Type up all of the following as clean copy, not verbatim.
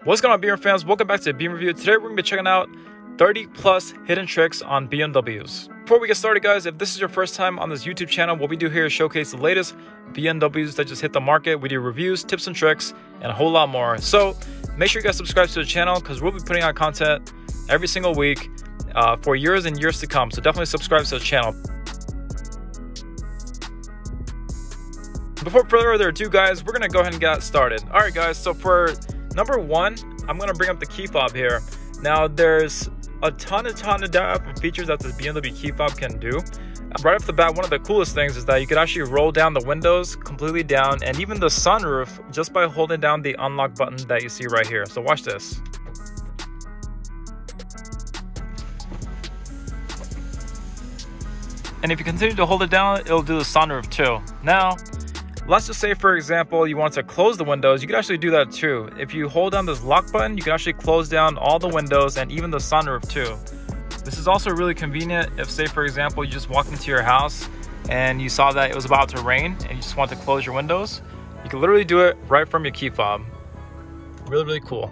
What's going on, BMW fans? Welcome back to BMW Review. Today we're going to be checking out 30 plus hidden tricks on BMWs. Before we get started, guys, if this is your first time on this YouTube channel, what we do here is showcase the latest BMWs that just hit the market. We do reviews, tips and tricks, and a whole lot more. So make sure you guys subscribe to the channel because we'll be putting out content every single week for years and years to come. So definitely subscribe to the channel. Before further ado, guys, we're going to go ahead and get started. All right, guys, so for number one, I'm going to bring up the key fob here. Now, there's a ton of different features that this BMW key fob can do. Right off the bat, one of the coolest things is that you could actually roll down the windows completely down and even the sunroof just by holding down the unlock button that you see right here. So watch this. And if you continue to hold it down, it'll do the sunroof too. Now, let's just say, for example, you want to close the windows. You can actually do that too. If you hold down this lock button, you can actually close down all the windows and even the sunroof too. This is also really convenient if, say, for example, you just walked into your house and you saw that it was about to rain and you just want to close your windows. You can literally do it right from your key fob. Really, really cool.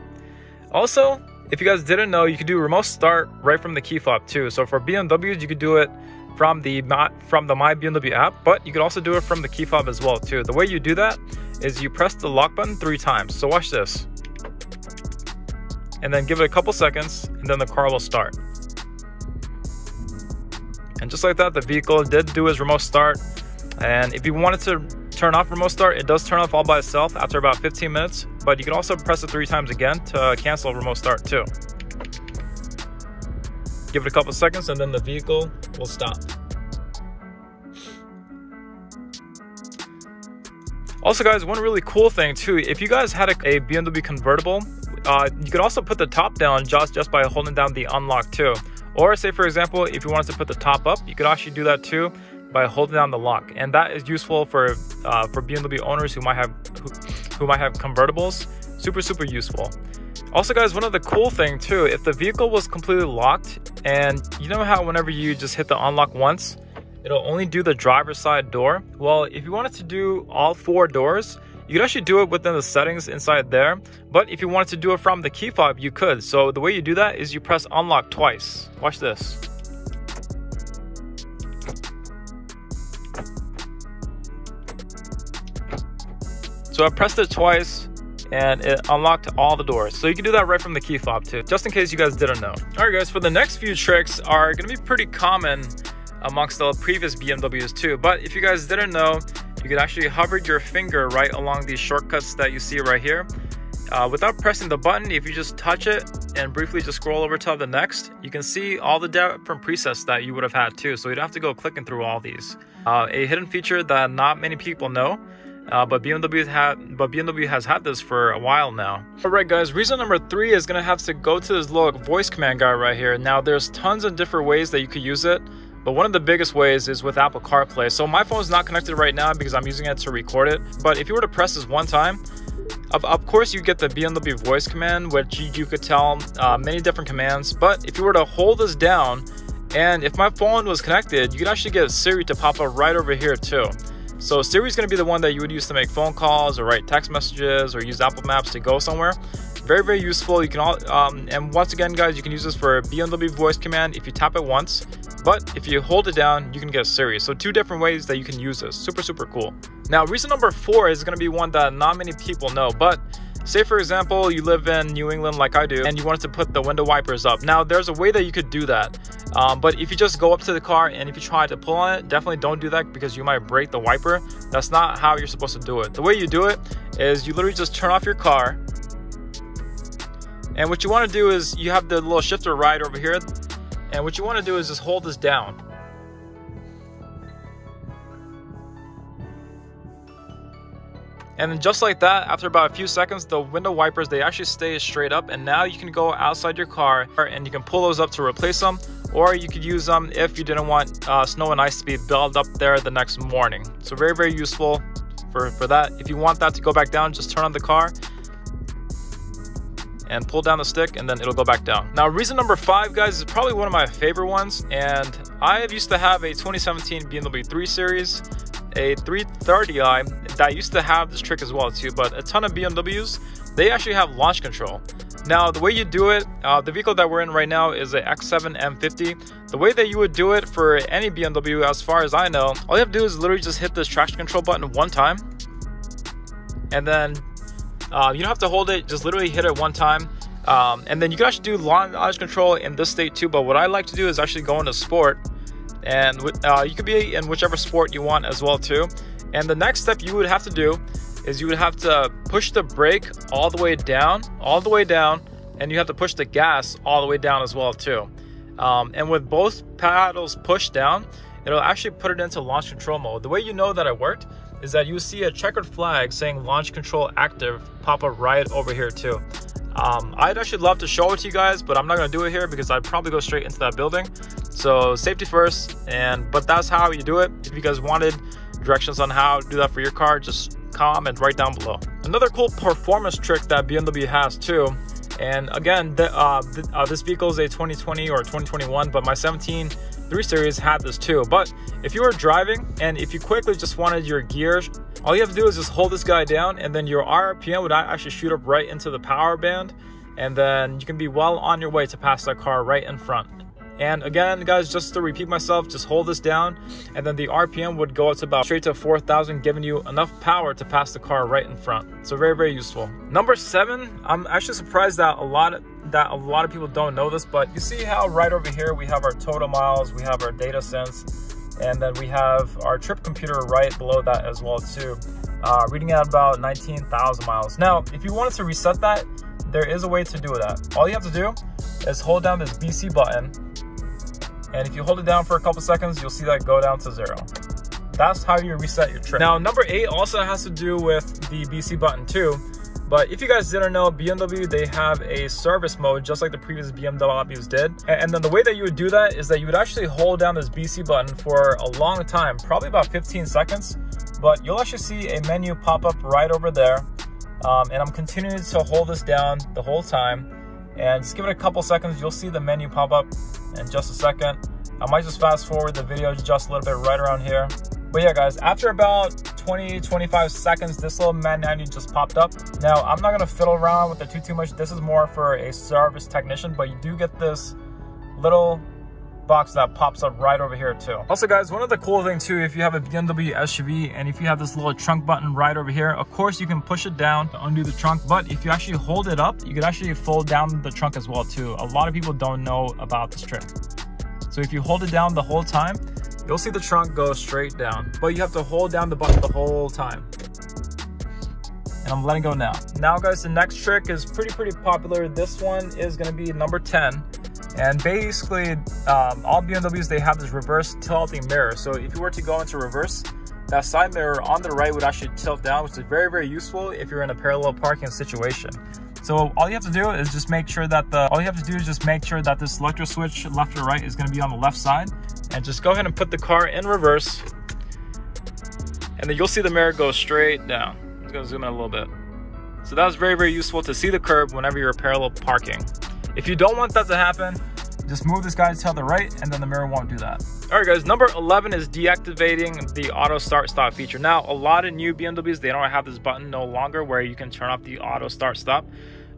Also, if you guys didn't know, you can do remote start right from the key fob too. So for BMWs, you could do it from the My BMW app, but you could also do it from the key fob as well too. The way you do that is you press the lock button 3 times. So watch this. And then give it a couple seconds and then the car will start. And just like that, the vehicle did do its remote start. And if you wanted to turn off remote start, it does turn off all by itself after about 15 minutes, but you can also press it 3 times again to cancel remote start too. Give it a couple seconds and then the vehicle will stop. Also, guys, one really cool thing too, if you guys had a BMW convertible, you could also put the top down just by holding down the unlock too. Or say, for example, if you wanted to put the top up, you could actually do that too by holding down the lock. And that is useful for BMW owners who might have convertibles. Super useful. Also, guys, one of the cool thing too, if the vehicle was completely locked, and you know how whenever you just hit the unlock once, it'll only do the driver's side door. Well, if you wanted to do all 4 doors, you could actually do it within the settings inside there. But if you wanted to do it from the key fob, you could. So the way you do that is you press unlock twice. Watch this. So I pressed it twice and it unlocked all the doors. So you can do that right from the key fob too, just in case you guys didn't know. All right, guys, for the next few tricks are gonna be pretty common amongst the previous BMWs too. But if you guys didn't know, you could actually hover your finger right along these shortcuts that you see right here. Without pressing the button, if you just touch it and briefly just scroll over to the next, you can see all the different presets that you would have had too. So you don't have to go clicking through all these. A hidden feature that not many people know, but BMW has had this for a while now. All right, guys, reason number 3 is gonna have to go to this little voice command guy right here. Now, there's tons of different ways that you could use it, but one of the biggest ways is with Apple CarPlay. So my phone's not connected right now because I'm using it to record it. But if you were to press this one time, of course you get the BMW voice command, which you could tell many different commands. But if you were to hold this down, and if my phone was connected, you could actually get Siri to pop up right over here too. So Siri is going to be the one that you would use to make phone calls or write text messages or use Apple Maps to go somewhere. Very useful. You can and once again, guys, you can use this for BMW voice command if you tap it once. But if you hold it down, you can get Siri. So 2 different ways that you can use this. Super cool. Now, reason number 4 is going to be one that not many people know. But say, for example, you live in New England like I do, and you wanted to put the window wipers up. Now, there's a way that you could do that. But if you just go up to the car and if you try to pull on it, definitely don't do that because you might break the wiper. That's not how you're supposed to do it. The way you do it is you literally just turn off your car. And what you want to do is you have the little shifter right over here. And what you want to do is just hold this down. And then just like that, after about a few seconds, the window wipers, they actually stay straight up. And now you can go outside your car and you can pull those up to replace them. Or you could use them if you didn't want snow and ice to be built up there the next morning. So very useful for that. If you want that to go back down, just turn on the car and pull down the stick and then it'll go back down. Now, reason number 5, guys, is probably one of my favorite ones. And I used to have a 2017 BMW 3 Series. a 330i that used to have this trick as well too, but a ton of BMWs, they actually have launch control. Now, the way you do it, the vehicle that we're in right now is a X7 M50. The way that you would do it for any BMW, as far as I know, all you have to do is literally just hit this traction control button one time. And then you don't have to hold it, just literally hit it one time. And then you can actually do launch control in this state too, but what I like to do is actually go into sport. And you could be in whichever sport you want as well too. And the next step you would have to do is you would have to push the brake all the way down, and you have to push the gas all the way down as well too. And with both paddles pushed down, it'll actually put it into launch control mode. The way you know that it worked is that you see a checkered flag saying launch control active pop up right over here too. I'd actually love to show it to you guys, but I'm not gonna do it here because I'd probably go straight into that building. So safety first, but that's how you do it. If you guys wanted directions on how to do that for your car, just comment right down below. Another cool performance trick that BMW has too, and again, this vehicle is a 2020 or 2021, but my 17 3 Series had this too. But if you were driving and if you quickly just wanted your gears, all you have to do is just hold this guy down, and then your RPM would actually shoot up right into the power band, and then you can be well on your way to pass that car right in front. And again, guys, just to repeat myself, just hold this down, and then the RPM would go up to about straight to 4,000, giving you enough power to pass the car right in front. So very, very useful. Number 7, I'm actually surprised that a lot of people don't know this, but you see how right over here we have our total miles, we have our data sense, and then we have our trip computer right below that as well too, reading at about 19,000 miles. Now, if you wanted to reset that, there is a way to do that. All you have to do is hold down this BC button, and if you hold it down for a couple seconds, you'll see that go down to 0. That's how you reset your trip. Now, number 8 also has to do with the BC button too. But if you guys didn't know, BMW, they have a service mode just like the previous BMWs did. And then the way that you would do that is that you would actually hold down this BC button for a long time, probably about 15 seconds. But you'll actually see a menu pop up right over there. And I'm continuing to hold this down the whole time. And just give it a couple seconds, you'll see the menu pop up in just a second. I might just fast forward the video just a little bit right around here. But yeah, guys, after about 20-25 seconds, this little menu just popped up. Now, I'm not gonna fiddle around with it too much. This is more for a service technician, but you do get this little box that pops up right over here too. Also, guys, one of the cool things too, if you have a BMW SUV and if you have this little trunk button right over here, of course you can push it down to undo the trunk, but if you actually hold it up, you can actually fold down the trunk as well too. A lot of people don't know about this trick. So if you hold it down the whole time, you'll see the trunk go straight down, but you have to hold down the button the whole time. And I'm letting go now. Now, guys, the next trick is pretty popular. This one is gonna be number 10. And basically, all BMWs, they have this reverse tilting mirror. So if you were to go into reverse, that side mirror on the right would actually tilt down, which is very useful if you're in a parallel parking situation. So all you have to do is just make sure that this selector switch left or right is going to be on the left side, and just go ahead and put the car in reverse, and then you'll see the mirror go straight down. I'm just going to zoom in a little bit. So that was very useful to see the curb whenever you're parallel parking. If you don't want that to happen, just move this guy to the right, and then the mirror won't do that. All right, guys, number 11 is deactivating the auto start stop feature. Now, a lot of new BMWs, they don't have this button no longer where you can turn off the auto start stop.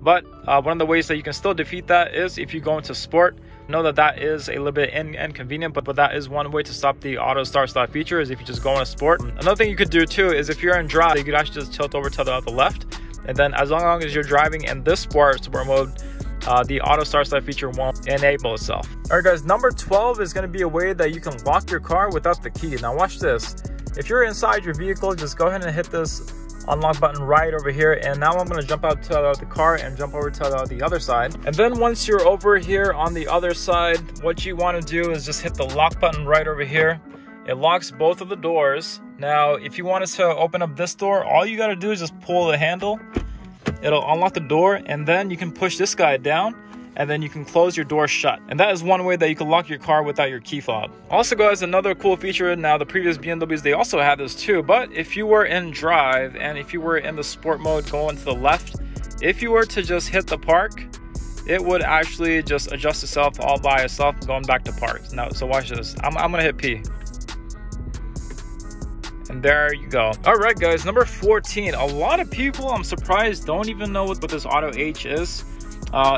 But one of the ways that you can still defeat that is if you go into sport. Know that is a little bit inconvenient, but that is one way to stop the auto start stop feature, is if you just go into sport. Another thing you could do too is if you're in drive, you could actually just tilt over to the left, and then as long as you're driving in this sport mode, the auto start stop feature won't enable itself. All right, guys, number 12 is going to be a way that you can lock your car without the key. Now watch this. If you're inside your vehicle, just go ahead and hit this unlock button right over here, and now I'm going to jump out to the car and jump over to the other side. And then once you're over here on the other side, what you want to do is just hit the lock button right over here. It locks both of the doors. Now if you wanted to open up this door, all you got to do is just pull the handle. It'll unlock the door, and then you can push this guy down, and then you can close your door shut. And that is one way that you can lock your car without your key fob. Also, guys, another cool feature, now the previous BMWs, they also had this too, but if you were in drive and if you were in the sport mode going to the left, if you were to just hit the park, it would actually just adjust itself all by itself going back to park. Now, so watch this. I'm gonna hit P. And there you go. All right, guys, number 14. A lot of people, I'm surprised, don't even know what this auto H is.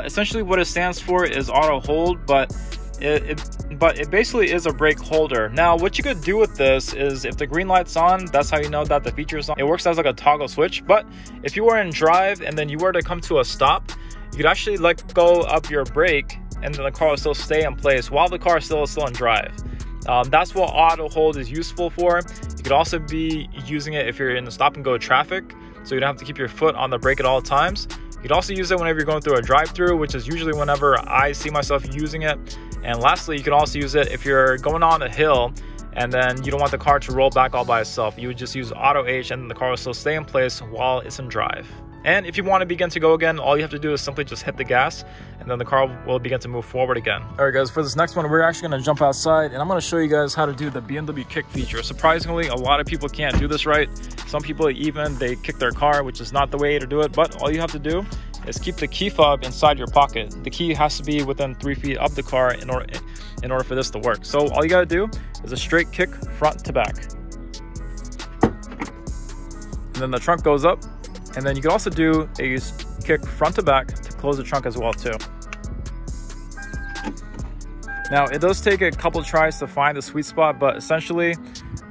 Essentially what it stands for is auto hold, but it basically is a brake holder. Now, what you could do with this is if the green light's on, that's how you know that the feature is on. It works as like a toggle switch, but if you were in drive and then you were to come to a stop, you could actually let go of your brake and then the car will still stay in place while the car is still in drive. That's what auto hold is useful for. You could also be using it if you're in the stop and go traffic, so you don't have to keep your foot on the brake at all times. You could also use it whenever you're going through a drive-through, which is usually whenever I see myself using it. And lastly, you can also use it if you're going on a hill and then you don't want the car to roll back all by itself. You would just use auto H and the car will still stay in place while it's in drive. And if you want to begin to go again, all you have to do is simply just hit the gas and then the car will begin to move forward again. All right, guys, for this next one, we're actually going to jump outside and I'm going to show you guys how to do the BMW kick feature. Surprisingly, a lot of people can't do this right. Some people even, they kick their car, which is not the way to do it. But all you have to do is keep the key fob inside your pocket. The key has to be within 3 feet of the car in order for this to work. So all you got to do is a straight kick front to back. And then the trunk goes up. And then you can also do a kick front to back to close the trunk as well too. Now it does take a couple tries to find the sweet spot, but essentially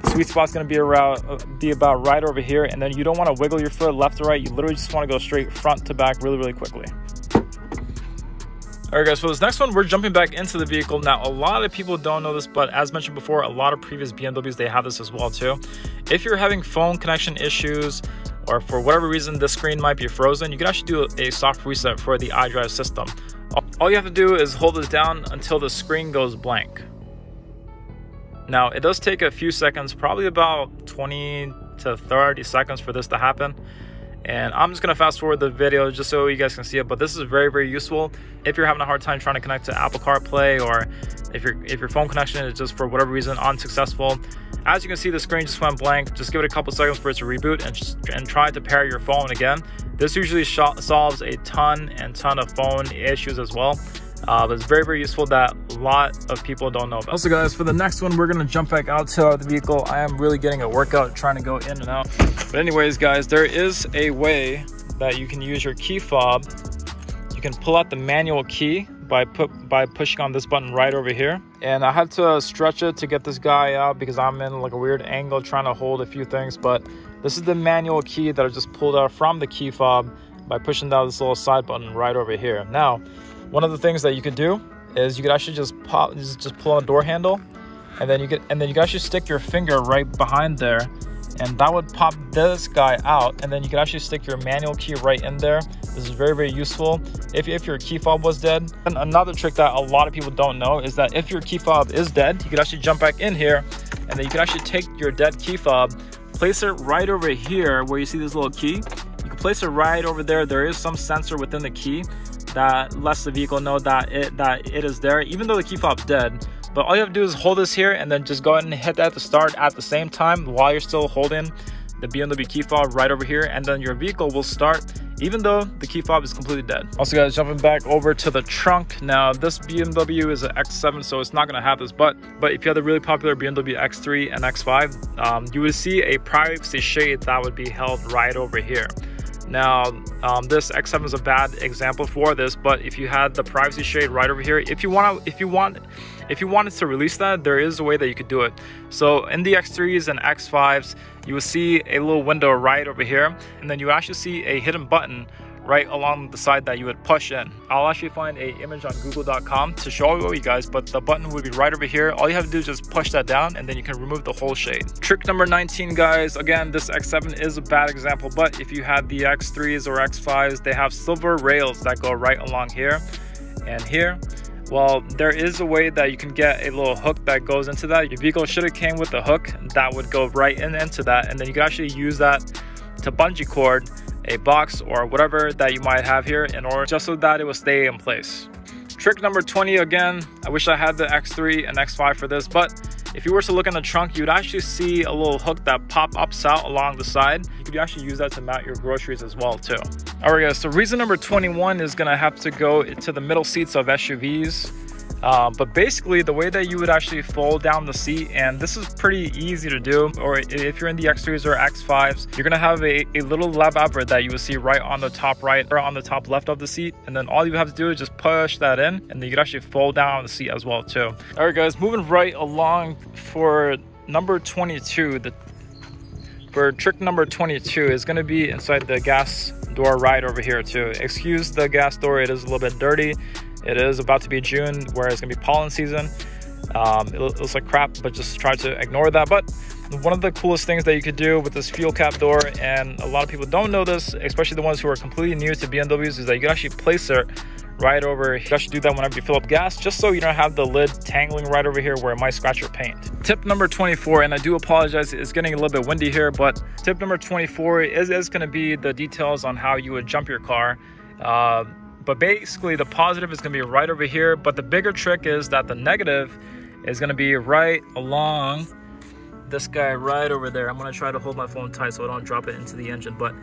the sweet spot's going to be about right over here. And then you don't want to wiggle your foot left or right. You literally just want to go straight front to back really quickly. All right, guys, for this next one, we're jumping back into the vehicle. Now, a lot of people don't know this, but as mentioned before, a lot of previous BMWs, they have this as well too. If you're having phone connection issues, or for whatever reason the screen might be frozen, you can actually do a soft reset for the iDrive system. All you have to do is hold it down until the screen goes blank. Now, it does take a few seconds, probably about 20 to 30 seconds for this to happen. And I'm just going to fast forward the video just so you guys can see it, but this is very useful if you're having a hard time trying to connect to Apple CarPlay, or if your phone connection is just for whatever reason unsuccessful. As you can see, the screen just went blank. Just give it a couple seconds for it to reboot and try to pair your phone again. This usually solves a ton of phone issues as well. But it's very useful that a lot of people don't know about. Also, guys, for the next one, we're going to jump back out to the vehicle. I am really getting a workout trying to go in and out. But anyways, guys, there is a way that you can use your key fob. You can pull out the manual key by pushing on this button right over here. And I had to stretch it to get this guy out because I'm in like a weird angle trying to hold a few things. But this is the manual key that I just pulled out from the key fob by pushing down this little side button right over here. Now, one of the things that you could do is you could actually just pull on a door handle, and then you can actually stick your finger right behind there, and that would pop this guy out, and then you can actually stick your manual key right in there. This is very useful if your key fob was dead. And another trick that a lot of people don't know is that if your key fob is dead, you could actually jump back in here, and then you can actually take your dead key fob, place it right over here where you see this little key. You can place it right over there. There is some sensor within the key that lets the vehicle know that it is there, even though the key fob's dead. But all you have to do is hold this here and then just go ahead and hit that to start at the same time while you're still holding the BMW key fob right over here, and then your vehicle will start even though the key fob is completely dead. Also, guys, jumping back over to the trunk. Now, this BMW is an X7, so it's not going to have this, but if you had the really popular BMW X3 and X5, you would see a privacy shade that would be held right over here. Now, this X7 is a bad example for this, but if you had the privacy shade right over here, if you wanted to release that, there is a way that you could do it. So in the X3s and X5s, you will see a little window right over here, and then you actually see a hidden button right along the side that you would push in. I'll actually find an image on google.com to show you guys, but the button would be right over here. All you have to do is just push that down, and then you can remove the whole shade. Trick number 19, guys. Again, this X7 is a bad example, but if you had the X3s or X5s, they have silver rails that go right along here and here. Well, there is a way that you can get a little hook that goes into that. Your vehicle should have came with a hook that would go right into that, and then you can actually use that to bungee cord a box or whatever that you might have here in order just so that it will stay in place. Trick number 20, again, I wish I had the X3 and X5 for this, but if you were to look in the trunk, you'd actually see a little hook that pops out along the side. You could actually use that to mount your groceries as well too. All right, guys, so reason number 21 is gonna have to go to the middle seats of SUVs. But basically the way that you would actually fold down the seat, and this is pretty easy to do, or if you're in the X3s or X5s, you're gonna have a little lever that you will see right on the top right or on the top left of the seat, and then all you have to do is just push that in, and then you can actually fold down the seat as well too. All right guys, moving right along for number 22. For trick number 22 is going to be inside the gas door right over here too. Excuse the gas door, it is a little bit dirty. It is about to be June where it's going to be pollen season. It looks like crap, but just try to ignore that. But one of the coolest things that you could do with this fuel cap door, and a lot of people don't know this, especially the ones who are completely new to BMWs, is that you can actually place it right over. You can actually do that whenever you fill up gas, just so you don't have the lid tangling right over here where it might scratch your paint. Tip number 24, and I do apologize, it's getting a little bit windy here, but tip number 24 is going to be the details on how you would jump your car. But basically the positive is going to be right over here, but the bigger trick is that the negative is going to be right along this guy right over there. I'm going to try to hold my phone tight so I don't drop it into the engine, but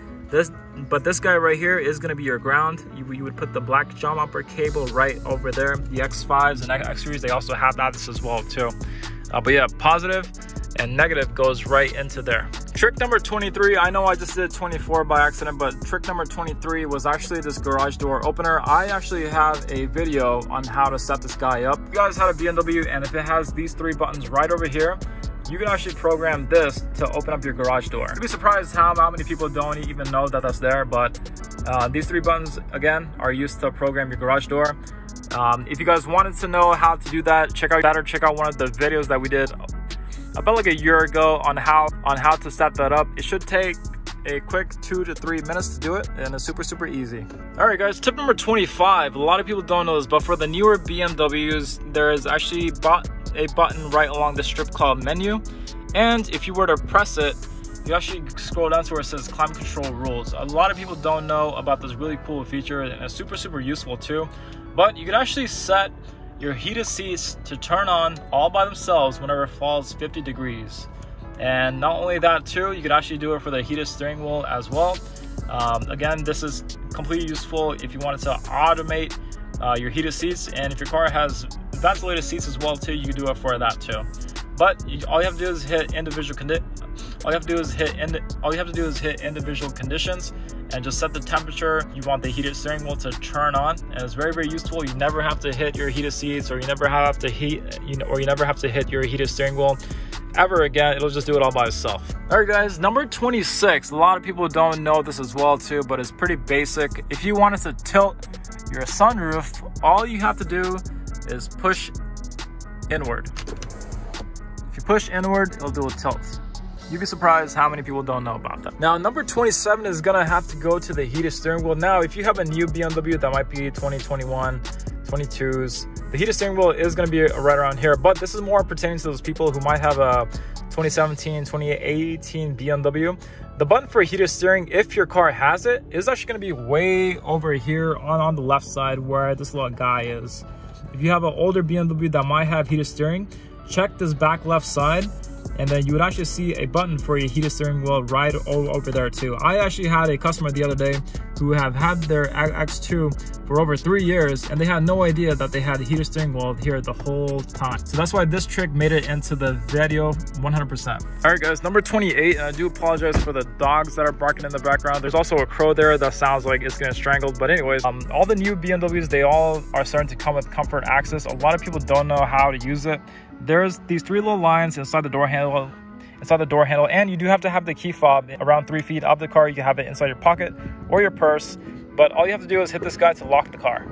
this guy right here is going to be your ground. You would put the black jumper cable right over there. The X5s and X3s, they also have that as well too. But yeah, positive and negative goes right into there. Trick number 23, I know I just did 24 by accident, but trick number 23 was actually this garage door opener. I actually have a video on how to set this guy up. If you guys had a BMW and if it has these 3 buttons right over here, you can actually program this to open up your garage door. You'd be surprised how many people don't even know that that's there, but these 3 buttons, again, are used to program your garage door. If you guys wanted to know how to do that, check out one of the videos that we did about like a year ago on how to set that up. It should take a quick 2 to 3 minutes to do it, and it's super easy. All right guys, tip number 25. A lot of people don't know this, but for the newer BMWs, there is actually a button right along the strip called menu, and if you were to press it, you actually scroll down to where it says climate control rules. A lot of people don't know about this really cool feature, and it's super useful too. But you can actually set your heated seats to turn on all by themselves whenever it falls 50 degrees. And not only that too, you can actually do it for the heated steering wheel as well. Again, this is completely useful if you wanted to automate your heated seats, and if your car has ventilated seats as well too, you can do it for that too. But all you have to do is hit individual conditions and just set the temperature you want the heated steering wheel to turn on, and it's very useful. You never have to hit your heated seats, or you never have to hit your heated steering wheel ever again. It'll just do it all by itself. All right guys, number 26. A lot of people don't know this as well too, but it's pretty basic. If you wanted to tilt your sunroof, all you have to do is push inward. If you push inward, it'll do a tilt. You'd be surprised how many people don't know about that. Now, number 27 is gonna have to go to the heated steering wheel. Now, if you have a new BMW that might be 2021, 22s, the heated steering wheel is gonna be right around here, but this is more pertaining to those people who might have a 2017, 2018 BMW. The button for heated steering, if your car has it, is actually gonna be way over here on the left side where this little guy is. If you have an older BMW that might have heated steering, check this back left side, and then you would actually see a button for your heated steering wheel right over there too. I actually had a customer the other day who have had their X2 for over 3 years, and they had no idea that they had a heated steering wheel here the whole time. So that's why this trick made it into the video 100%. All right guys, number 28, and I do apologize for the dogs that are barking in the background. There's also a crow there that sounds like it's getting strangled, but anyways, all the new BMWs, they all are starting to come with comfort access. A lot of people don't know how to use it. There's these 3 little lines inside the door handle, and you do have to have the key fob around 3 feet of the car. You can have it inside your pocket or your purse, but all you have to do is hit this guy to lock the car.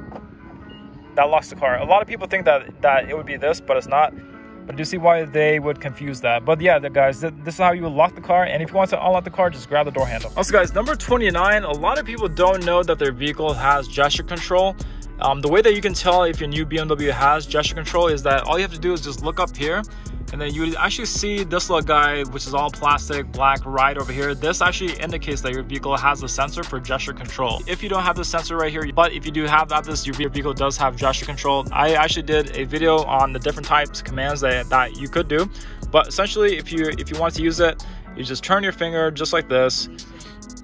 That locks the car. A lot of people think that it would be this, but it's not. But do you see why they would confuse that? But yeah, guys, this is how you would lock the car, and if you want to unlock the car, just grab the door handle. Also guys, number 29, a lot of people don't know that their vehicle has gesture control. The way that you can tell if your new BMW has gesture control is that all you have to do is just look up here, and then you would actually see this little guy, which is all plastic, black, right over here. This actually indicates that your vehicle has a sensor for gesture control. If you don't have the sensor right here, but if you do have that, your vehicle does have gesture control. I actually did a video on the different types of commands that you could do, but essentially if you want to use it, you just turn your finger just like this,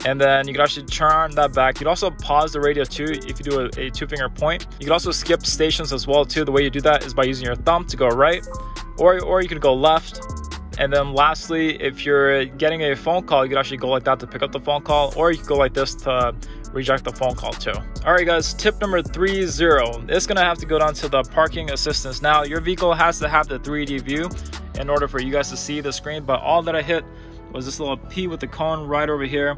and then you can actually turn that back. You'd also pause the radio too if you do a 2-finger point. You can also skip stations as well too. The way you do that is by using your thumb to go right, or you can go left. And then lastly, if you're getting a phone call, you can actually go like that to pick up the phone call, or you can go like this to reject the phone call too. All right guys, tip number 30, it's gonna have to go down to the parking assistance. Now your vehicle has to have the 3D view in order for you guys to see the screen, but all that I hit was this little P with the cone right over here.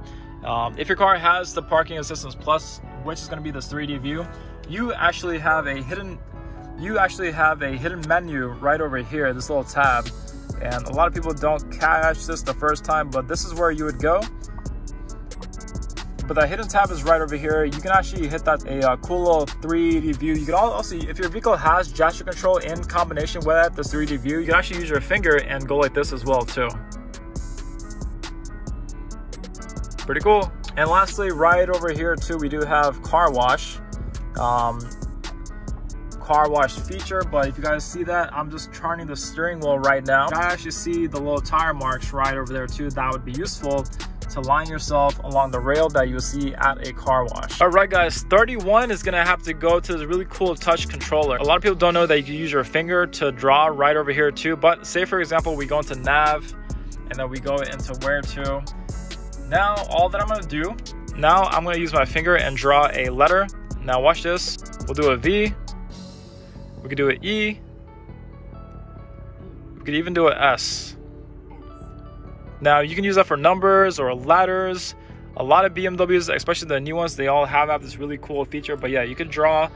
If your car has the parking assistance plus, which is going to be this 3D view, you actually have a hidden menu right over here, this little tab. And a lot of people don't catch this the first time, but this is where you would go. But that hidden tab is right over here. You can actually hit that cool little 3D view. You can also, if your vehicle has gesture control in combination with this 3D view, you can actually use your finger and go like this as well too. Pretty cool. And lastly, right over here too, we do have car wash feature. But if you guys see that, I'm just turning the steering wheel right now. I actually see the little tire marks right over there too. That would be useful to line yourself along the rail that you see at a car wash. All right guys, 31 is gonna have to go to this really cool touch controller. A lot of people don't know that you can use your finger to draw right over here too, but say for example, we go into nav and then we go into where to. Now, all that I'm gonna do, now I'm gonna use my finger and draw a letter. Now watch this, we'll do a V, we could do an E, we could even do an S. Now you can use that for numbers or letters. A lot of BMWs, especially the new ones, they all have this really cool feature. But yeah, you can draw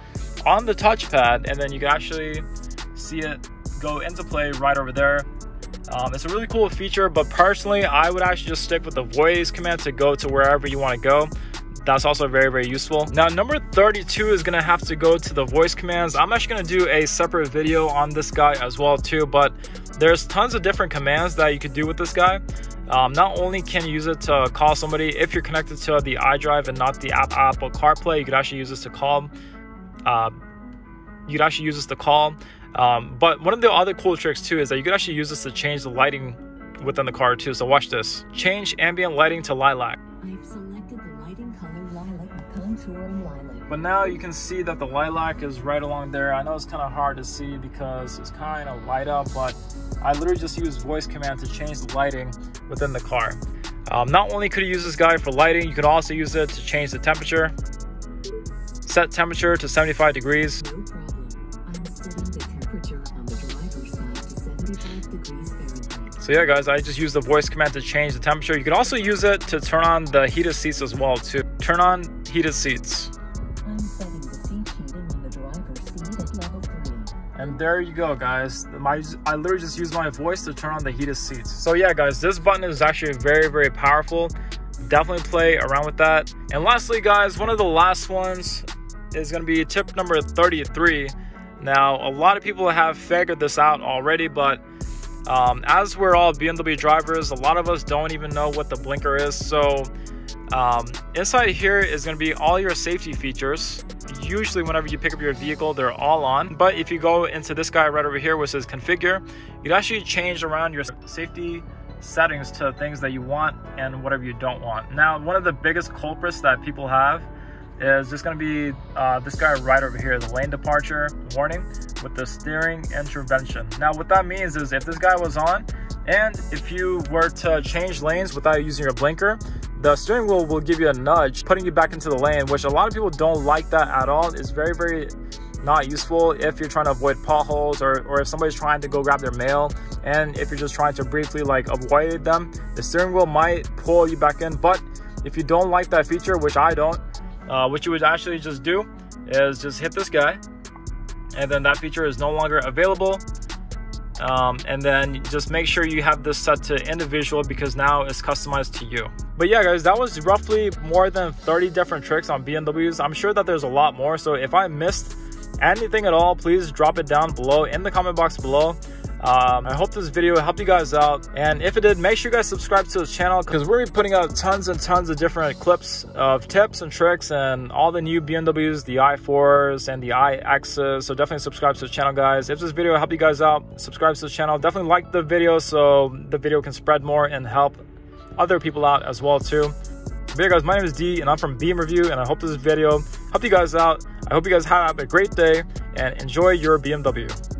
on the touchpad and then you can actually see it go into play right over there. It's a really cool feature, but personally, I would actually just stick with the voice command to go to wherever you want to go. That's also very, very useful. Now, number 32 is going to have to go to the voice commands. I'm actually going to do a separate video on this guy as well too, but there's tons of different commands that you could do with this guy. Not only can you use it to call somebody, if you're connected to the iDrive and not the Apple CarPlay, you could actually use this to call. But one of the other cool tricks too is that you could actually use this to change the lighting within the car too. So watch this. Change ambient lighting to lilac. I've selected the lighting color lilac with contouring lilac. But now you can see that the lilac is right along there. I know it's kind of hard to see because it's kind of light up, but I literally just use voice command to change the lighting within the car. Not only could you use this guy for lighting, you could also use it to change the temperature. Set temperature to 75 degrees. No problem. I'm setting the temperature on the driver's side to 75 degrees Fahrenheit. So yeah guys, I just use the voice command to change the temperature. You can also use it to turn on the heated seats as well too. Turn on heated seats. I'm setting the seat heating on the driver's seat at level 3. And there you go guys. I literally just use my voice to turn on the heated seats. So yeah guys, this button is actually very, very powerful. Definitely play around with that. And lastly guys, one of the last ones is going to be tip number 33. Now a lot of people have figured this out already, but as we're all BMW drivers, a lot of us don't even know what the blinker is. So inside here is going to be all your safety features. Usually whenever you pick up your vehicle, they're all on, but if you go into this guy right over here which says configure, you can actually change around your safety settings to things that you want and whatever you don't want. Now one of the biggest culprits that people have is just going to be this guy right over here, the lane departure warning with the steering intervention. Now what that means is if this guy was on and if you were to change lanes without using your blinker, the steering wheel will give you a nudge, putting you back into the lane, which a lot of people don't like that at all. It's very, very not useful if you're trying to avoid potholes or if somebody's trying to go grab their mail, and if you're just trying to briefly like avoid them, the steering wheel might pull you back in. But if you don't like that feature, which I don't, what you would actually just do is just hit this guy and then that feature is no longer available. And then just make sure you have this set to individual because now it's customized to you. But yeah guys, that was roughly more than 30 different tricks on BMWs. I'm sure that there's a lot more, so if I missed anything at all, please drop it down below in the comment box below. I hope this video helped you guys out, and if it did, make sure you guys subscribe to the channel because we're gonna be putting out tons and tons of different clips of tips and tricks and all the new BMWs, the i4s and the iXs. So definitely subscribe to the channel guys. If this video helped you guys out, subscribe to the channel. Definitely like the video so the video can spread more and help other people out as well too. But yeah, guys, my name is D, and I'm from BM Review, and I hope this video helped you guys out. I hope you guys have a great day, and enjoy your BMW.